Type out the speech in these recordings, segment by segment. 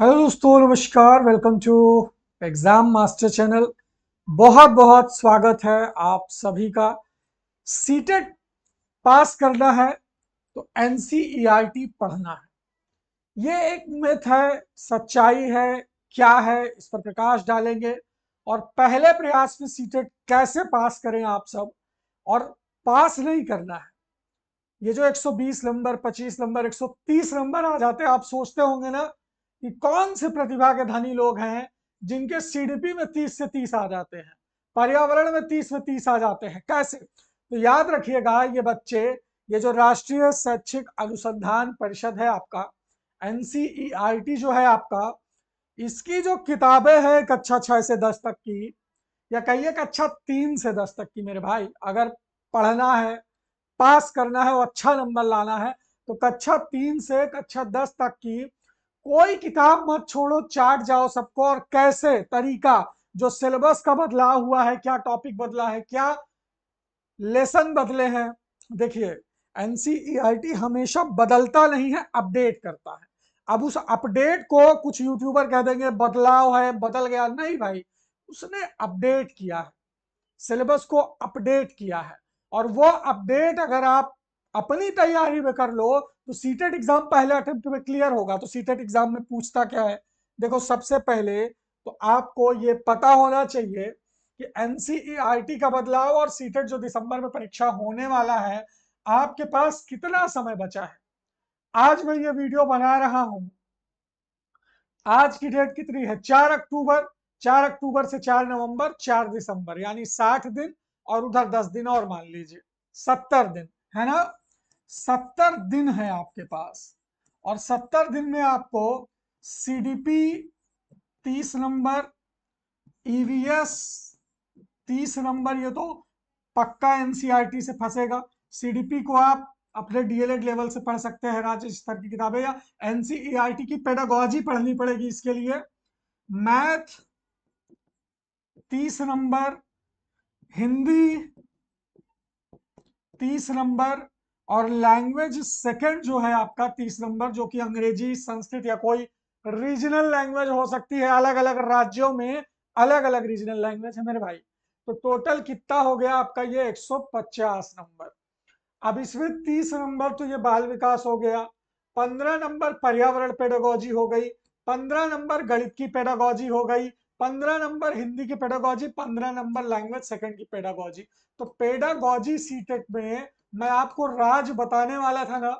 Hello दोस्तों, नमस्कार। Welcome to exam master channel. बहुत बहुत स्वागत है आप सभी का। सीटेट पास करना है तो एनसीईआरटी पढ़ना है। ये एक मिथ है, सच्चाई है, क्या है, इस पर प्रकाश डालेंगे। और पहले प्रयास में सीटेट कैसे पास करें आप सब, और पास नहीं करना है। ये जो 120 नंबर, 25 नंबर, 130 नंबर आ जाते हैं, आप सोचते होंगे ना कि कौन से प्रतिभा के धनी लोग हैं जिनके सीडीपी में 30 से 30 आ जाते हैं, पर्यावरण में 30 में 30 आ जाते हैं, कैसे? तो याद रखिएगा, ये बच्चे, ये जो राष्ट्रीय शैक्षिक अनुसंधान परिषद है आपका, एनसीईआरटी जो है आपका, इसकी जो किताबें हैं कक्षा 6 से 10 तक की, या कहिए कक्षा 3 से 10 तक की, मेरे भाई, अगर पढ़ना है, पास करना है और अच्छा नंबर लाना है, तो कक्षा 3 से कक्षा 10 तक की कोई किताब मत छोड़ो, चाट जाओ सबको। और कैसे तरीका, जो सिलेबस का बदलाव हुआ है, क्या टॉपिक बदला है, क्या लेसन बदले हैं। देखिए, एनसीईआरटी हमेशा बदलता नहीं है, अपडेट करता है। अब उस अपडेट को कुछ यूट्यूबर कह देंगे बदलाव है, बदल गया, नहीं भाई, उसने अपडेट किया है, सिलेबस को अपडेट किया है। और वो अपडेट अगर आप अपनी तैयारी में कर लो तो सीटेट एग्जाम पहले अटेम्प्ट में क्लियर होगा। तो सीटेट एग्जाम में पूछता क्या है? देखो, सबसे पहले तो आपको ये पता होना चाहिए कि एनसीईआरटी का बदलाव और सीटेट जो दिसंबर में परीक्षा होने वाला है, आपके पास कितना समय बचा है। आज मैं ये वीडियो बना रहा हूं, आज की डेट कितनी है? 4 अक्टूबर। 4 अक्टूबर से 4 नवंबर, 4 दिसंबर, यानी 60 दिन। और उधर 10 दिन और मान लीजिए, 70 दिन है ना। 70 दिन है आपके पास। और 70 दिन में आपको सीडीपी 30 नंबर, ईवीएस 30 नंबर, ये तो पक्का एनसीईआरटी से फंसेगा। सीडीपी को आप अपने डीएलएड लेवल से पढ़ सकते हैं, राज्य स्तर की किताबें, या एनसीईआरटी की पेडागोजी पढ़नी पड़ेगी इसके लिए। मैथ 30 नंबर, हिंदी 30 नंबर, और लैंग्वेज सेकंड जो है आपका 30 नंबर, जो कि अंग्रेजी, संस्कृत या कोई रीजनल लैंग्वेज हो सकती है। अलग अलग राज्यों में अलग अलग रीजनल लैंग्वेज है मेरे भाई। तो टोटल कितना हो गया आपका? ये 150 नंबर। अब इसमें 30 नंबर तो ये बाल विकास हो गया, 15 नंबर पर्यावरण पेडागोजी हो गई, 15 नंबर गणित की पेडागोजी हो गई, 15 नंबर हिंदी की पेडागोजी, 15 नंबर लैंग्वेज सेकंड की पेडागोजी। तो पेडागोजी सीटेट में मैं आपको राज बताने वाला था ना,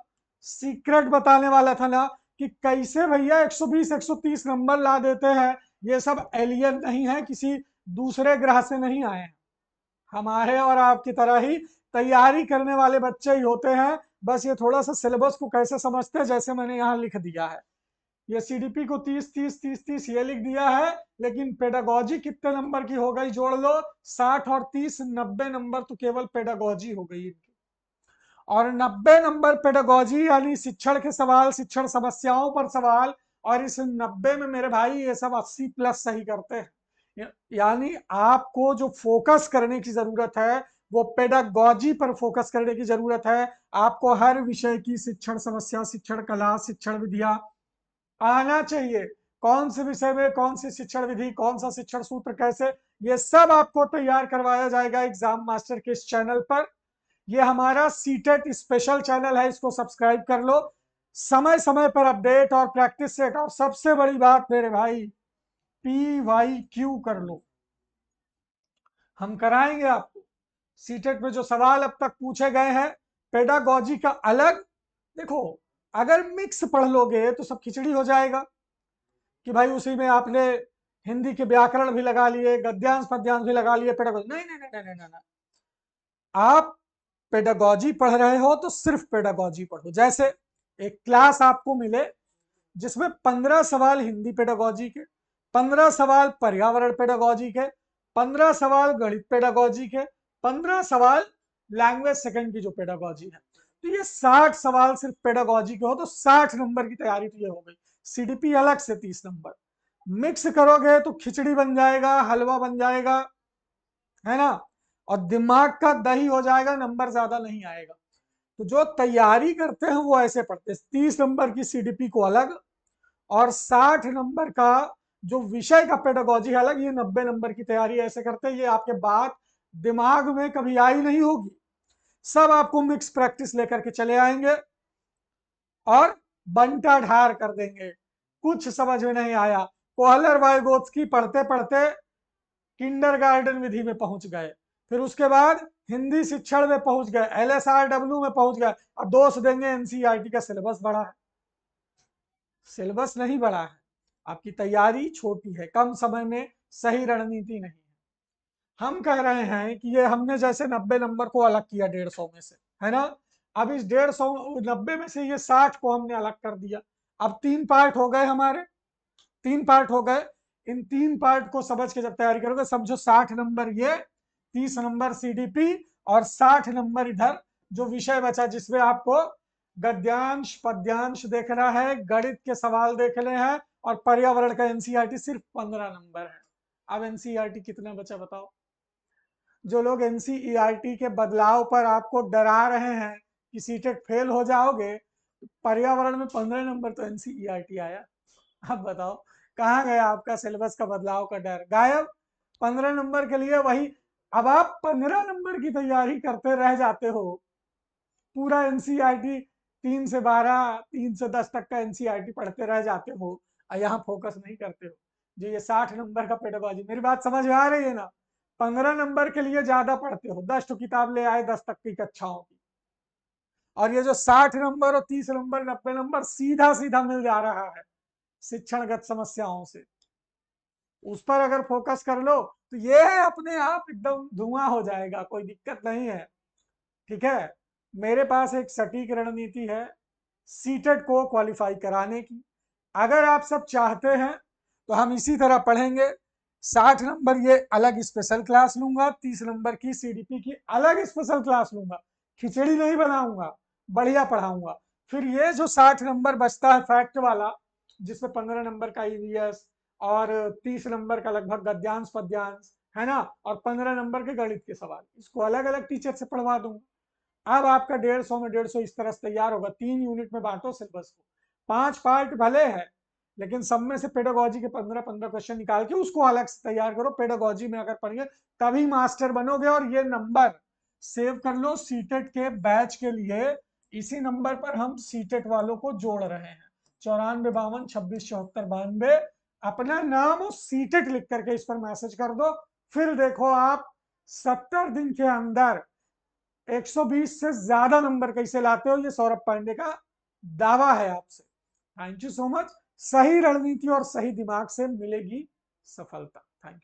सीक्रेट बताने वाला था ना, कि कैसे भैया 120 130 नंबर ला देते हैं। ये सब एलियन नहीं है, किसी दूसरे ग्रह से नहीं आए हैं, हमारे और आपकी तरह ही तैयारी करने वाले बच्चे ही होते हैं। बस ये थोड़ा सा सिलेबस को कैसे समझते हैं, जैसे मैंने यहाँ लिख दिया है, ये सीडीपी को 30 30 30 30 ये लिख दिया है। लेकिन पेडागोजी कितने नंबर की हो गई, जोड़ लो, 60 और 30, 90 नंबर तो केवल पेडागोजी हो गई इनकी। और 90 नंबर पेडागोजी यानी शिक्षण के सवाल, शिक्षण समस्याओं पर सवाल। और इस 90 में मेरे भाई ये सब 80+ सही करते हैं। यानी आपको जो फोकस करने की जरूरत है, वो पेडागोजी पर फोकस करने की जरूरत है। आपको हर विषय की शिक्षण समस्या, शिक्षण कला, शिक्षण विधियां आना चाहिए। कौन से विषय में कौन सी शिक्षण विधि, कौन सा शिक्षण सूत्र, कैसे, ये सब आपको तैयार करवाया जाएगा एग्जाम मास्टर के इस चैनल पर। ये हमारा सीटेट स्पेशल चैनल है, इसको सब्सक्राइब कर लो। समय समय पर अपडेट और प्रैक्टिस सेट, और सबसे बड़ी बात मेरे भाई, PYQ कर लो, हम कराएंगे आपको। सीटेट में जो सवाल अब तक पूछे गए हैं पेडागोजी का अलग, देखो, अगर मिक्स पढ़ लोगे तो सब खिचड़ी हो जाएगा, कि भाई उसी में आपने हिंदी के व्याकरण भी लगा लिए, गद्यांश पद्यांश भी लगा लिए, पेडागोजी नहीं नहीं नहीं नहीं नहीं। आप पेडागोजी पढ़ रहे हो तो सिर्फ पेडागोजी पढ़ो। जैसे एक क्लास आपको मिले जिसमें 15 सवाल हिंदी पेडागोजी के, 15 सवाल पर्यावरण पेडागोजी के, 15 सवाल गणित पेडागोजी के, 15 सवाल लैंग्वेज सेकंड की जो पेडागोजी है, तो ये 60 सवाल सिर्फ पेडागोजी के हो तो 60 नंबर की तैयारी तो ये हो गई। सीडीपी अलग से 30 नंबर। मिक्स करोगे तो खिचड़ी बन जाएगा, हलवा बन जाएगा, है ना, और दिमाग का दही हो जाएगा, नंबर ज्यादा नहीं आएगा। तो जो तैयारी करते हैं वो ऐसे पढ़ते हैं, 30 नंबर की सीडीपी को अलग, और 60 नंबर का जो विषय का पेडागोजी अलग, ये 90 नंबर की तैयारी ऐसे करते हैं। ये आपके बात दिमाग में कभी आई नहीं होगी, सब आपको मिक्स प्रैक्टिस लेकर के चले आएंगे और बंटा ढार कर देंगे। कुछ समझ में नहीं आया, कोहलर वाइगोत्स्की पढ़ते पढ़ते किंडरगार्टन विधि में पहुंच गए, फिर उसके बाद हिंदी शिक्षण में पहुंच गए, LSRW में पहुंच गए। अब दोष देंगे एनसीईआरटी का सिलेबस बड़ा है। सिलेबस नहीं बड़ा है, आपकी तैयारी छोटी है, कम समय में सही रणनीति नहीं है। हम कह रहे हैं कि ये हमने जैसे 90 नंबर को अलग किया 150 में से, है ना। अब इस 150 90 में से ये 60 को हमने अलग कर दिया। अब 3 पार्ट हो गए हमारे, 3 पार्ट हो गए। इन 3 पार्ट को समझ के जब तैयारी करोगे, समझो 60 नंबर ये, 30 नंबर सीडीपी और 60 नंबर इधर जो विषय बचा, जिसमें आपको गद्यांश पद्यांश देखना है, गणित के सवाल देखने हैं और पर्यावरण का एनसीईआरटी सिर्फ 15 नंबर है। अब एनसीईआरटी कितना बचा बताओ। जो लोग एनसीईआरटी के बदलाव पर आपको डरा रहे हैं कि सीटेट फेल हो जाओगे, पर्यावरण में 15 नंबर तो एनसीईआरटी आया। अब बताओ कहाँ गया आपका सिलेबस का बदलाव का डर, गायब। 15 नंबर के लिए वही। अब आप 15 नंबर की तैयारी करते रह जाते हो, पूरा एनसीईआरटी 3 से 12 3 से 10 तक का एनसीईआरटी पढ़ते रह जाते हो और यहाँ फोकस नहीं करते हो। जो ये 60 नंबर का पेडागोजी, मेरी बात समझ में आ रही है ना। 15 नंबर के लिए ज्यादा पढ़ते हो, 10 तो किताब ले आए 10 तक की कक्षाओं की, और ये जो 60 नंबर और 30 नंबर 90 नंबर सीधा सीधा मिल जा रहा है शिक्षणगत समस्याओं से, उस पर अगर फोकस कर लो तो ये अपने आप एकदम धुआं हो जाएगा, कोई दिक्कत नहीं है। ठीक है, मेरे पास एक सटीक रणनीति है सीटेट को क्वालिफाई कराने की। अगर आप सब चाहते हैं तो हम इसी तरह पढ़ेंगे। 60 नंबर ये अलग स्पेशल क्लास लूंगा, 30 नंबर की सीडीपी की अलग स्पेशल क्लास लूंगा, खिचड़ी नहीं बनाऊंगा, बढ़िया पढ़ाऊंगा। फिर ये जो 60 नंबर बचता है फैक्ट वाला, जिसमें 15 नंबर का ईवीएस और 30 नंबर का लगभग गद्यांश पद्यांश है ना, और 15 नंबर के गणित के सवाल, इसको अलग अलग टीचर से पढ़वा दूंगा। अब आपका 150 में 150 इस तरह से तैयार होगा। 3 यूनिट में बांटो सिलेबस को, 5 पार्ट भले है, लेकिन सब में से पेडागोजी के 15-15 क्वेश्चन निकाल के उसको अलग से तैयार करो। पेडागोजी में अगर पढ़ेंगे तभी मास्टर बनोगे। और ये नंबर सेव कर लो सीटेट के बैच के लिए, इसी नंबर पर हम सीटेट वालों को जोड़ रहे हैं। 9452267492, अपना नाम और सीटेट लिख करके इस पर मैसेज कर दो। फिर देखो आप 70 दिन के अंदर 120 से ज्यादा नंबर कैसे लाते हो, ये सौरभ पांडे का दावा है आपसे। Thank you so much. सही रणनीति और सही दिमाग से मिलेगी सफलता। Thank you.